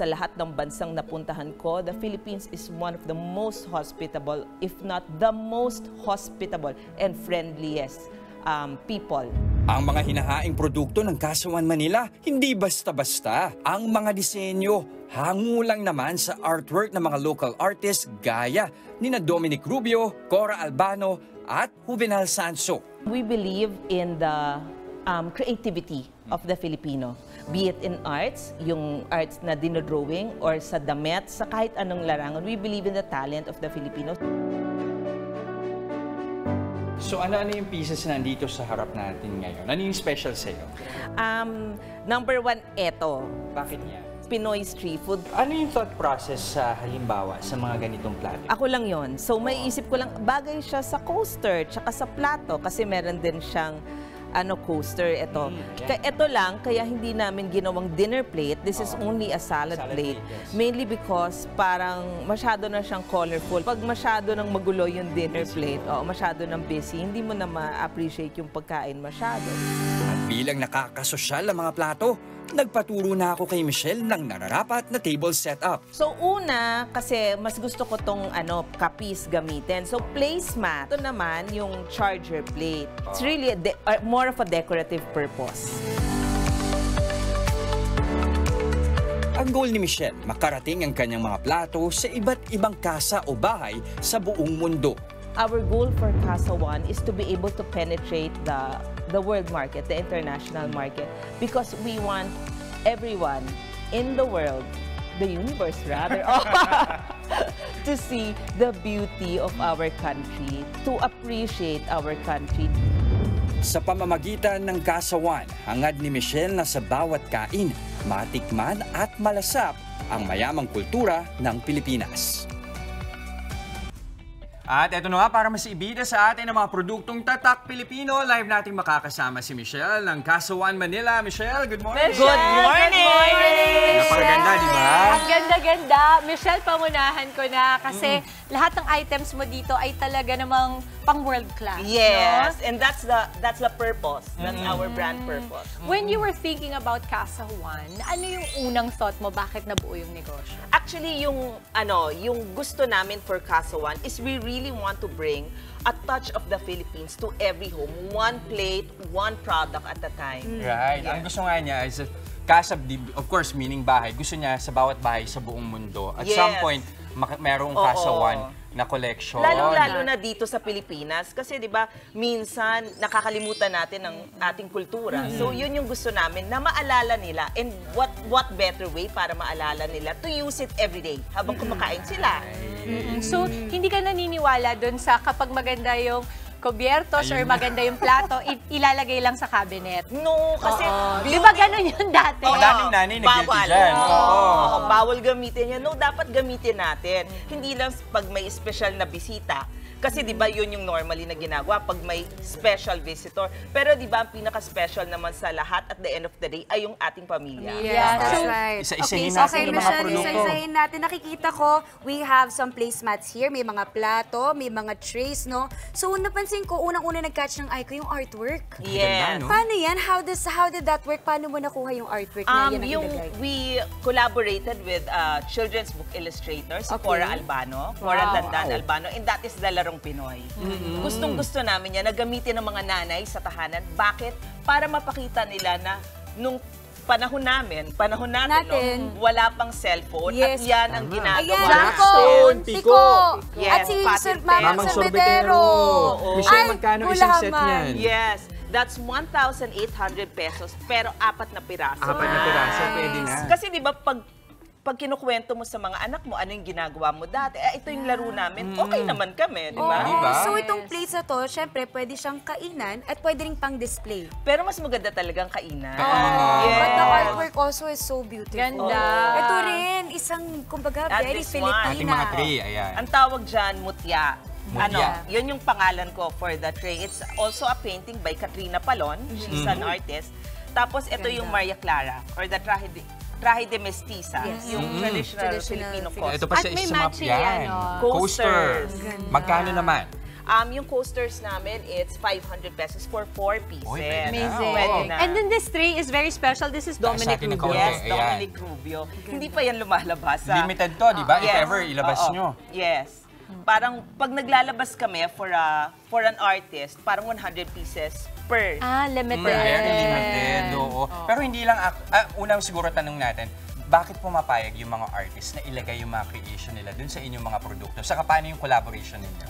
lahat ng bansang napuntahan ko, the Philippines is one of the most hospitable, if not the most hospitable and friendliest people. Ang mga hinahaing produkto ng Casa One Manila, hindi basta-basta. Ang mga disenyo, hango lang naman sa artwork ng mga local artists gaya nina Dominic Rubio, Cora Albano at Juvenal Sanso. We believe in the creativity of the Filipino. Be it in arts, yung arts na dinodrawing, or sa damit, sa kahit anong larangan. We believe in the talent of the Filipinos. So ano yung pieces na nandito sa harap natin ngayon? Ano yung special sa'yo? Number 1, eto. Bakit yan? Pinoy street food. Ano yung thought process sa halimbawa sa mga ganitong plato? Ako lang yon. So may isip ko lang, bagay siya sa coaster, tsaka sa plato, kasi meron din siyang coaster, ito. Ito lang, kaya hindi namin ginawang dinner plate. This is only a salad plate. Yes. Mainly because parang masyado na siyang colorful. Pag masyado nang magulo yung dinner plate, masyado nang busy, hindi mo na ma-appreciate yung pagkain masyado. At bilang nakakasosyal ang mga plato, nagpaturo na ako kay Michelle ng nararapat na table setup. So una, kasi mas gusto ko tong kapis gamitin. So placemat. Ito naman yung charger plate. It's really more of a decorative purpose. Ang goal ni Michelle, makarating ang kanyang mga plato sa iba't ibang kasa o bahay sa buong mundo. Our goal for Casa One is to be able to penetrate the world market, the international market, because we want everyone in the world, the universe rather, to see the beauty of our country, to appreciate our country. Sa pamamagitan ng Casa One, hangad ni Michelle na sa bawat kain, matikman at malasap ang mayamang kultura ng Pilipinas. At eto na nga, para mas ibida sa atin ang mga produktong tatak Pilipino, live nating makakasama si Michelle ng Casa One Manila. Michelle, good morning! Michelle, good morning! Napakaganda, di ba? Ang ganda-ganda. Michelle, pangunahan ko na kasi lahat ng items mo dito ay talaga namang pang world class. Yes, no? and that's the purpose. That's our brand purpose. When you were thinking about Casa One, ano yung unang thought mo? Bakit nabuo yung negosyo? Actually, yung gusto namin for Casa One is we really want to bring a touch of the Philippines to every home. One plate, one product at a time. Right. Ang gusto nga niya is, Casa, of course, meaning bahay. Gusto niya sa bawat bahay sa buong mundo. At some point, merong Casa One na collection. Lalo-lalo na dito sa Pilipinas. Kasi di ba minsan nakakalimutan natin ang ating kultura. So yun yung gusto namin na maalala nila. And what better way para maalala nila to use it every day habang kumakain sila. So hindi ka naniniwala dun sa kapag maganda yung kubyertos or maganda yung plato, ilalagay lang sa cabinet. No, kasi di ba ganun yun dati? Ang daming nanay nag-guilty dyan. Bawal gamitin yan. No, dapat gamitin natin. Hindi lang pag may special na bisita. Kasi di ba yun yung normally na ginagawa pag may special visitor. Pero di ba ang pinaka-special naman sa lahat at the end of the day ay yung ating pamilya. Yes, that's right. Isa-isahin natin yung mga produkto. Isa-isahin natin. Nakikita ko, we have some placemats here. May mga plato, may mga trays, no? So, napansin ko, unang-una nag-catch ng eye ko yung artwork. Yes. Paano yan? How did that work? Paano mo nakuha yung artwork na yan ang ilagay? We collaborated with children's book illustrator, si Cora Albano, Cora Dandan Albano, and that is the Larong Pinoy. Gustong-gusto namin yan na gamitin ng mga nanay sa tahanan. Bakit? Para mapakita nila na nung panahon natin, no, wala pang cellphone at yan ang ginagawa. Jackson, Pico, at Yes, si Mamang Sorbetero. Michelle, magkano isang set niyan? Yes. That's 1,800 pesos, pero 4 na piraso. 4 na piraso, pwede na. Kasi di ba pag kinukwento mo sa mga anak mo, ano yung ginagawa mo dati, ito yung laro namin, okay naman kami, di ba? Diba? So itong plates na to, syempre pwede siyang kainan at pwede rin pang display. Pero mas maganda talagang kainan. But the artwork also is so beautiful. Ganda. Ito rin, isang, kumbaga, At very this one. Filipina. Ating mga tray, ayan. Ang tawag dyan, mutya. Mutya. Yun yung pangalan ko for the tray. It's also a painting by Katrina Palon. She's an artist. Tapos ito yung Maria Clara, or the Traje de Mestiza, yung traditional Filipino costume. Ito pa sa At may isa matching yan. Coasters. Magkano naman? Yung coasters namin, it's 500 pesos for 4 pieces. Oy, pwede na. Amazing. Pwede na. And then this tray is very special. This is Dominic Sa akin ng Rubio. kaunti. Yes, Ayan. Dominic Rubio. Hindi pa yan lumalabas. Limited to, di ba? If Yes. ever, ilabas Oo. nyo. Yes. Parang pag naglalabas kami for an artist, parang 100 pieces per. Limited. Very limited, oo. Pero hindi lang, unang siguro tanong natin, bakit pumapayag yung mga artists na ilagay yung mga creation nila dun sa inyong mga produkto? Saka paano yung collaboration ninyo?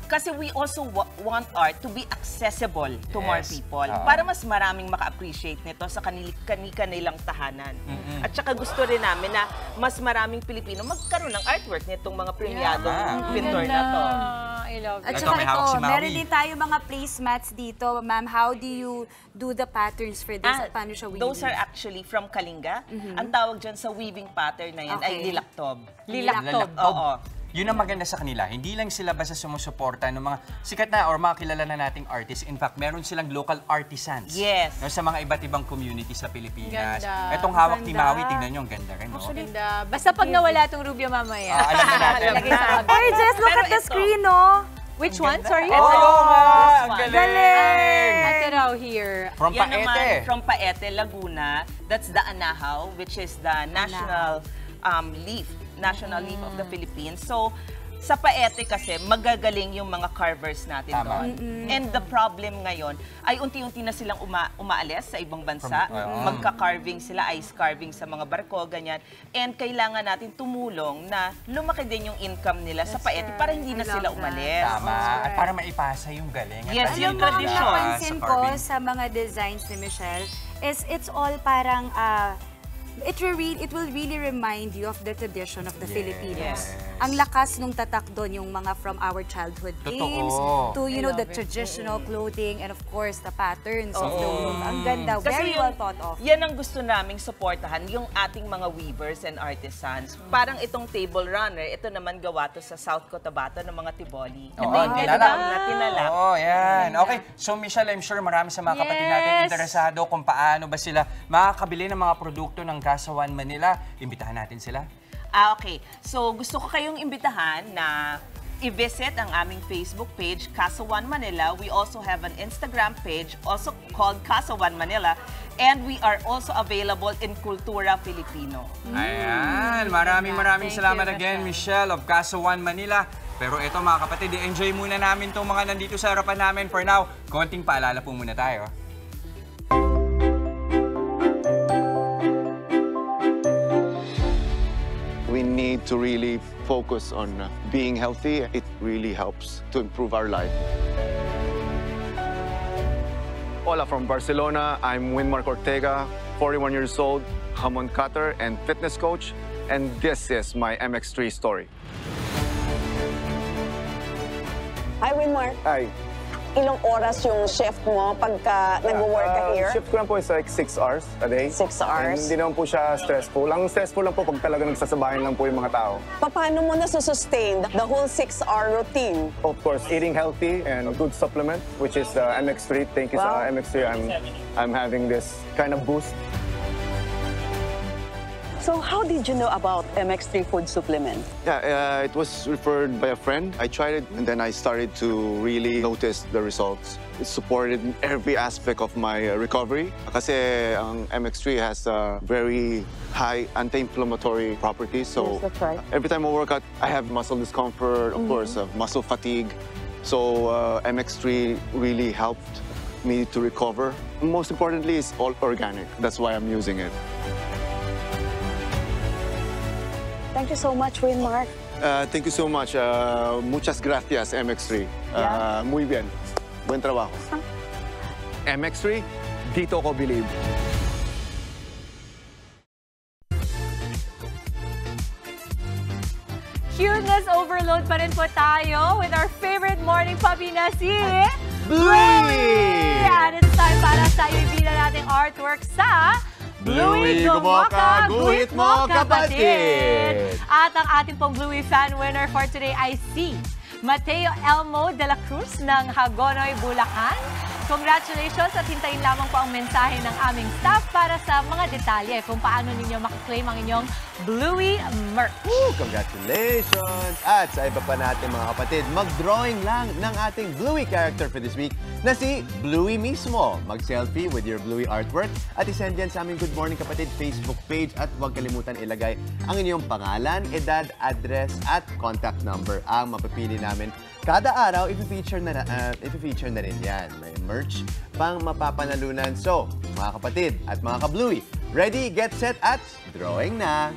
Kasi we also want art to be accessible to more people. Para mas maraming maka-appreciate nito sa kanilang tahanan. At saka gusto rin namin na mas maraming Pilipino magkaroon ng artwork nitong mga premiadong pintor na to. I love At it. saka may ito, hawak si Maui. meron din tayo mga placemats dito. Ma'am, how do you do the patterns for this? At paano siya weaving? Those are actually from Kalinga. Ang tawag dyan sa weaving pattern na yan ay lilaktob. Lilaktob. Oo. Yun ang maganda sa kanila. Hindi lang sila basta sumusuporta ng mga sikat na or mga kilala na nating artists. In fact, meron silang local artisans. Yes. No, sa mga iba't ibang community sa Pilipinas. Ganda. Itong hawak ni Maui, tingnan nyo, ang ganda rin. No? Ganda. Basta pag nawala itong Rubio mamaya. Alam na natin. Lagay sa bag. Or just look Pero at the ito. screen, no? Which one? Sorry? Oo nga! Ang one. galing! Ate raw here. From Yan Paete. naman, from Paete, Laguna. That's the Anahaw, which is the national leaf of the Philippines. So, sa Paete kasi, magagaling yung mga carvers natin doon. And the problem ngayon ay unti-unti na silang umaalis sa ibang bansa. Magka-carving sila, ice carving sa mga barko, ganyan. And kailangan natin tumulong na lumaki din yung income nila sa Paete para hindi na sila umalis. Tama. At para maipasa yung galing. Yes, At yung Alam mo, ang tradition. napansin sa ko carving. sa mga designs ni Michelle is it's all parang it will really remind you of the tradition of the Filipinos. Ang lakas nung tatak doon, yung mga from our childhood games to, you know, the traditional clothing and of course, the patterns of the look. Ang ganda, very well thought of. Yan ang gusto naming supportahan, yung ating mga weavers and artisans. Parang itong table runner, ito naman gawa to sa South Cotabato ng mga Tiboli. Ito yung tinalak. Oh, yan. Okay, so Michelle, I'm sure marami sa mga kapatid natin interesado kung paano ba sila makakabili ng mga produkto ng Casa One Manila. Imbitahan natin sila. Okay. So, gusto ko kayong imbitahan na i-visit ang aming Facebook page, Casa One Manila. We also have an Instagram page, also called Casa One Manila. And we are also available in Kultura Filipino. Ayan. Maraming salamat again, Michelle of Casa One Manila. Pero ito mga kapatid, enjoy muna namin itong mga nandito sa harapan namin. For now, konting paalala po muna tayo. We need to really focus on being healthy. It really helps to improve our life. Hola from Barcelona. I'm Winmark Ortega, 41 years old, Hamon cutter and fitness coach. And this is my MX3 story. Hi, Winmark. Hi. Ilang oras yung shift mo pagka nag-work ka here? Shift ko lang po is like 6 hours a day. 6 hours? And hindi naman po siya stressful. Ang stressful lang po pag talaga nagsasabayan lang po yung mga tao. Paano mo nasusustain the whole 6-hour routine? Of course, eating healthy and a good supplement, which is MX3. Thank you sa MX3. I'm having this kind of boost. So how did you know about MX3 food supplement? Yeah, it was referred by a friend. I tried it and then I started to really notice the results. It supported every aspect of my recovery. Kasi ang MX3 has very high anti-inflammatory properties. So yes, that's right. Every time I work out, I have muscle discomfort, of course, muscle fatigue. So MX3 really helped me to recover. Most importantly, it's all organic. That's why I'm using it. Thank you so much, Winmark. Thank you so much. Muchas gracias, MX3. Muy bien. Buen trabajo. MX3, dito ko believe. Cuteness overload pa rin po tayo with our favorite morning puppy na si Bluey! And it's time para sa ibida nating artwork sa Bluey Gumoka, guhit mo kapatid! At ang ating pong Bluey fan winner for today ay si Mateo Elmo de la Cruz ng Hagonoy, Bulacan. Congratulations at hintayin lamang po ang mensahe ng aming staff para sa mga detalye kung paano ninyo makiklaim ang inyong Bluey merch. Congratulations! At sa iba pa natin mga kapatid, mag-drawing lang ng ating Bluey character for this week na si Bluey mismo. Mag-selfie with your Bluey artwork at isend yan sa aming Good Morning Kapatid Facebook page at huwag kalimutan ilagay ang inyong pangalan, edad, address at contact number ang mapipili namin. Kada araw, i-feature na rin yan. May merch pang mapapanalunan. So, mga kapatid at mga ka-Bluey, ready, get set at drawing na!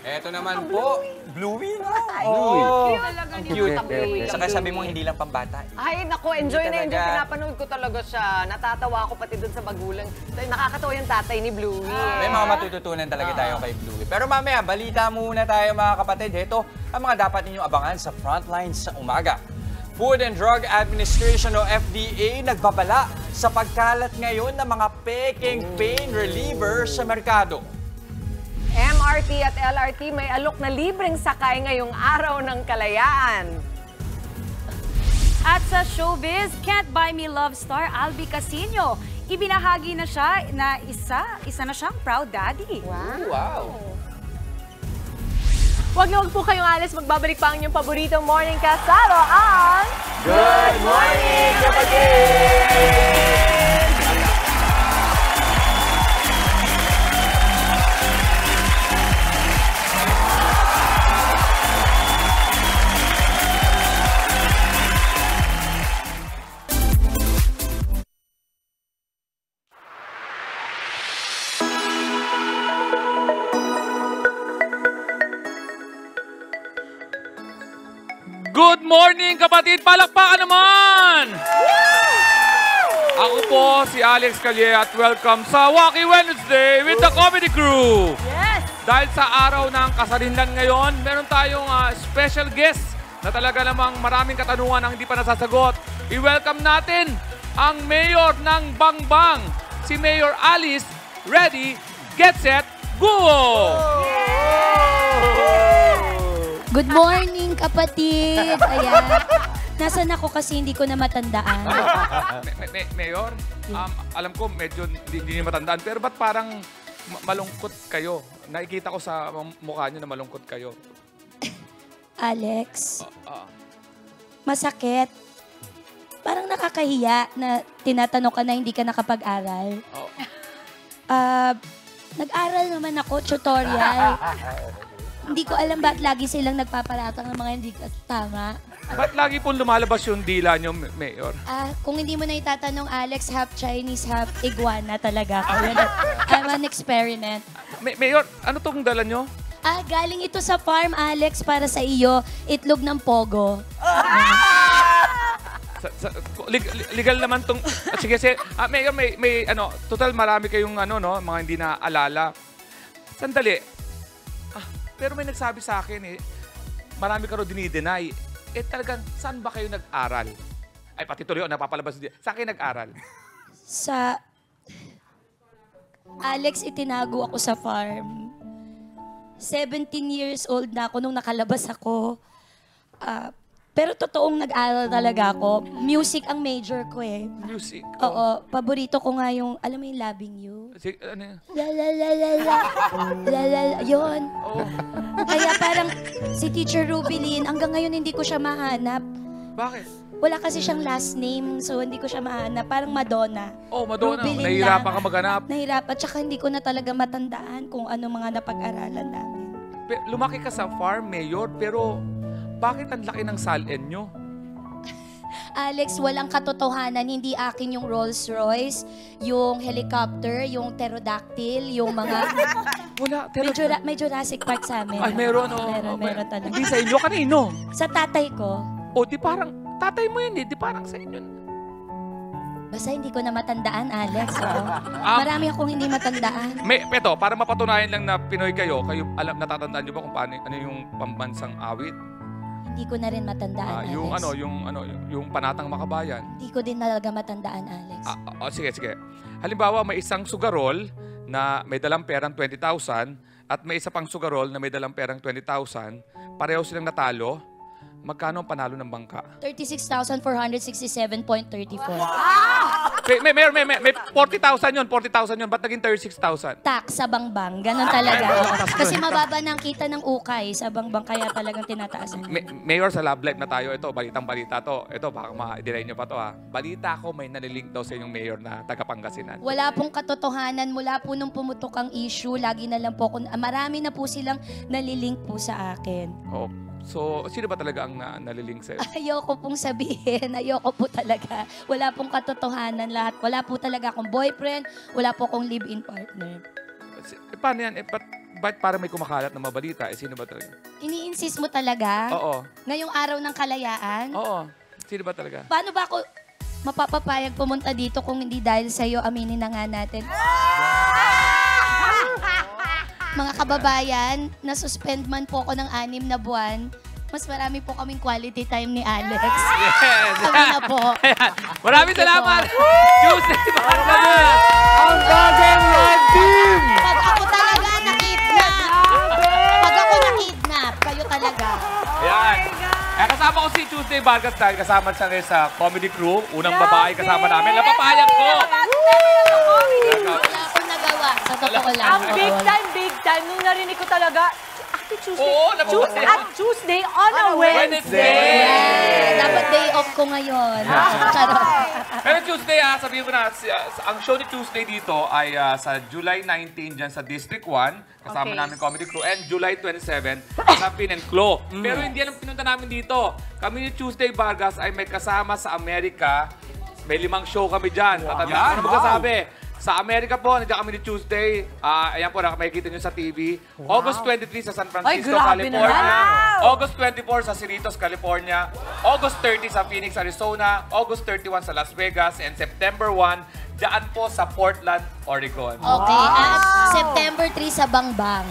Eto naman po, Bluey, no? Cute talaga Ang ni cute. Bluey. Saka sabi mo, hindi lang pambata. Ay, naku, enjoy na enjoy. talaga. Pinapanood ko talaga siya. Natatawa ako pati dun sa magulang. Nakakatawa yung tatay ni Bluey. May mga matututunan talaga tayo kay Bluey. Pero mamaya, balita muna tayo mga kapatid. Ito ang mga dapat ninyong abangan sa Frontlines sa umaga. Food and Drug Administration o FDA nagbabala sa pagkalat ngayon ng mga peking pain reliever sa merkado. MRT at LRT may alok na libreng sakay ngayong araw ng kalayaan. At sa showbiz, Can't Buy Me Love star Albi Casino. Ibinahagi na siya na isa na siyang proud daddy. Wow! Huwag na huwag po kayong alis. Magbabalik pa ang inyong paboritong morning kasalo ang Good Morning Kapatid! Good morning, kapatid! Palakpakan naman! Ako po si Alex Calye at welcome sa Wacky Wednesday with the Comedy Crew. Yes! Dahil sa araw ng kasarinlan ngayon, meron tayong special guest na talaga namang maraming katanungan ang hindi pa nasasagot. I-welcome natin ang Mayor ng Bangbang, si Mayor Alice. Ready, get set, go! Good morning, kapatid. Ayan. Nasaan ako kasi hindi ko na matandaan. Mayor, alam ko medyo hindi niyo matandaan, pero ba't parang malungkot kayo? Nakikita ko sa mukha niyo na malungkot kayo. Alex, masakit. Parang nakakahiya na tinatanong ka na hindi ka nakapag-aral. Nag-aral naman ako, tutorial. Hindi ko alam ba't lagi silang nagpaparatang ng mga hindi tama. Ba't lagi pong lumalabas yung dila niyo, Mayor? Kung hindi mo na itatanong, Alex, half Chinese, half iguana talaga ako. I'm an experiment. Mayor, ano tong dala niyo? Galing ito sa farm, Alex, para sa iyo. Itlog ng pogo. Legal naman tong... Sige, Mayor, may total marami kayong mga hindi na alala. Sandali. Pero may nagsabi sa akin marami ka rin dinideny. Talagang, saan ba kayo nag-aral? Ay, pati tuloy, napapalabas din. Saan kayo nag-aral? Alex, itinago ako sa farm. 17 years old na ako nung nakalabas ako. Pero totoong nag-aral talaga ako. Music ang major ko Music? Oo. Paborito ko nga yung, alam mo yung Loving You? Ano yun? La la la la la. La la la. Yun. Kaya parang si Teacher Rubilin, hanggang ngayon hindi ko siya mahanap. Bakit? Wala kasi siyang last name, so hindi ko siya mahanap. Parang Madonna. Madonna. Rubilin Nahihirapan lang. ka maghanap. Nahirapan. Tsaka hindi ko na talaga matandaan kung ano mga napag-aralan namin. Lumaki ka sa farm, Mayor, pero bakit ang laki ng salin nyo? Alex, walang katotohanan. Hindi akin yung Rolls Royce, yung helicopter, yung pterodactyl, yung mga... Wala. May Jurassic Park sa amin. Ay, meron. Meron talaga. Hindi sa inyo, kanino? Sa tatay ko. Di parang, tatay mo yun di parang sa inyo. Basta hindi ko na matandaan, Alex. Marami akong hindi matandaan. Ito, para mapatunayan lang na Pinoy kayo natatandaan nyo ba kung paano, ano yung pambansang awit? Hindi ko na rin matandaan, Alex. Yung Panatang Makabayan. Hindi ko din talaga matandaan, Alex. Sige. Halimbawa, may isang sugarol na may dalang perang 20,000 at may isa pang sugarol na may dalang perang 20,000. Pareho silang natalo. Magkano ang panalo ng bangka? 36,467.34. May 40,000 yun. 40,000 yun. Ba't naging 36,000? Tax sa bangbang. Ganon talaga. Kasi mababa na ang kita ng ukay sa bangbang, kaya talagang tinataas. Mayor, sa Love Live na tayo. Ito, balitang-balita to. Ito, baka ma-delay nyo pa to. Balita ko, may nalilink daw sa inyong mayor na taga-Pangasinan. Wala pong katotohanan. Mula po nung pumutok ang issue, lagi na lang po, marami na po silang nalilink po sa akin. So, sino ba talaga ang nalilink sa'yo? Ayoko pong sabihin. Ayoko po talaga. Wala pong katotohanan lahat. Wala po talaga akong boyfriend. Wala po akong live-in partner. Paano yan? Ba't parang may kumakalat na mabalita? Sino ba talaga? Ini-insist mo talaga? Oo. Ngayong araw ng kalayaan? Oo. Sino ba talaga? Paano ba ako mapapapayag pumunta dito kung hindi dahil sa'yo, aminin na nga natin? Mga kababayan, na-suspend man po ako ng 6 na buwan, mas marami po kaming quality time ni Alex. Yes! Kami na po. Maraming salamat! Tuesday, ang bagay ng team! Pag ako talaga nakidnap, kayo talaga. Yan. Kasama ko si Tuesday Vargas dahil kasama siya ngayon sa Comedy Crew. Unang babae kasama namin. Napapayag ko! Wala akong nagawa. Sa totoo lang. Ang big time, nung narinig ko talaga, Tuesday on a Wednesday. Yeah, dapat day off ko ngayon. Pero Tuesday, sabihin ko na, ang show ni Tuesday dito ay sa July 19 dyan sa District 1. Kasama namin Comedy Crew. And July 27 sa Pin and Claw. Pero hindi yan ang pinunta namin dito. Kami ni Tuesday Vargas ay may kasama sa Amerika. May 5 show kami dyan. Tatandaan ko na magkasabi. Sa Amerika po, nandiyan kami ni Tuesday. Ayan po, makikita nyo sa TV. August 23 sa San Francisco, California. August 24 sa Cerritos, California. August 30 sa Phoenix, Arizona. August 31 sa Las Vegas. And September 1, dyan po sa Portland, Oregon. Okay, at September 3 sa Bangbang.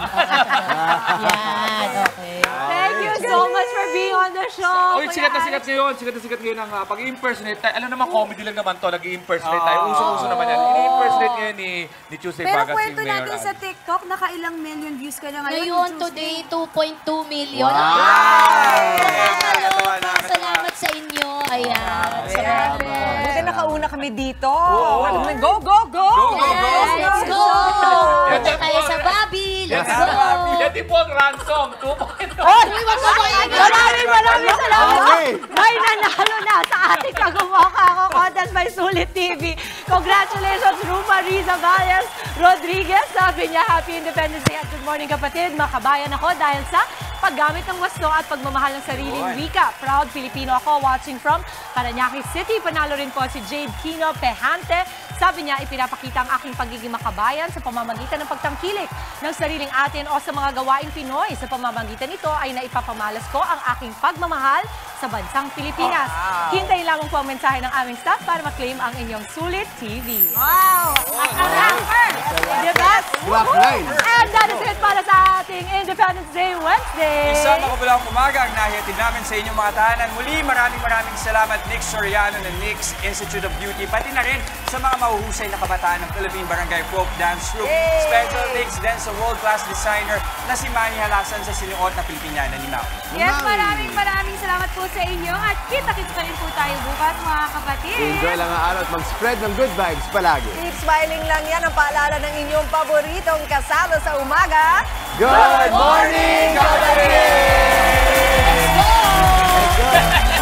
Yan, okay. Thank you so much for being on the show. Oy, sikat na sikat ngayon. Sikat na sikat ngayon ang pag-impersonate tayo. Alam naman, comedy lang naman to. Nag-impersonate tayo. Uso-uso naman yan. Ini-impersonate ngayon ni Tuesday Pero Bagas, kwento yung Mayor natin Ad. sa TikTok, nakailang million views ka na ngayon. Ngayon, Tuesday. today, 2.2 million. Salamat sa inyo. Ayan. Salamat. Buti nakauna kami dito. Oo. Go, go, go! Yes, let's go! Punta tayo sa Bobby. Let's go! Yan din po ang ransom. 2.2. Maraming salamat. May nanalo na sa ating Kagumaka Ako Contest by Sulit TV. Congratulations, Ruma Riza Valles Rodriguez. Sabi niya, Happy Independence Day at good morning kapatid. Makabayan ako dahil sa paggamit ng wasto at pagmamahal ng sariling wika. Proud Filipino ako, watching from Parañaque City. Panalo rin po si Jade Kino Pehante. Sabi niya, ipinapakita ang aking pagiging makabayan sa pamamagitan ng pagtangkilik ng sariling atin o sa mga gawaing Pinoy. Sa pamamagitan nito ay naipapamalas ko ang aking pagmamahal sa bansang Pilipinas. Hintayin lamang po ang mensahe ng aming staff para maklaim ang inyong Sulit TV. Wow! At ang rapper, the best! And that is it para sa ating Independence Day Wednesday. Isang makabulang umaga ang nahihatid namin sa inyong mga tahanan. Muli, maraming salamat Nick Soriano ng Nick's Institute of Beauty, pati na rin sa mga mahuhusay na kabataan ng Philippine Barangay Folk Dance Troupe. Special thanks din sa world-class designer na si Manny Halasan sa sinuot na Pilipiniana ni Mau. Yes, maraming salamat po sa inyo at kita-kits pa rin po tayo bukas mga kapatid. Enjoy lang ang araw at mag-spread ng good vibes palagi. Keep smiling lang yan ang paalala ng inyong paboritong kasalo sa umaga. Good morning, kapatid! Let's go!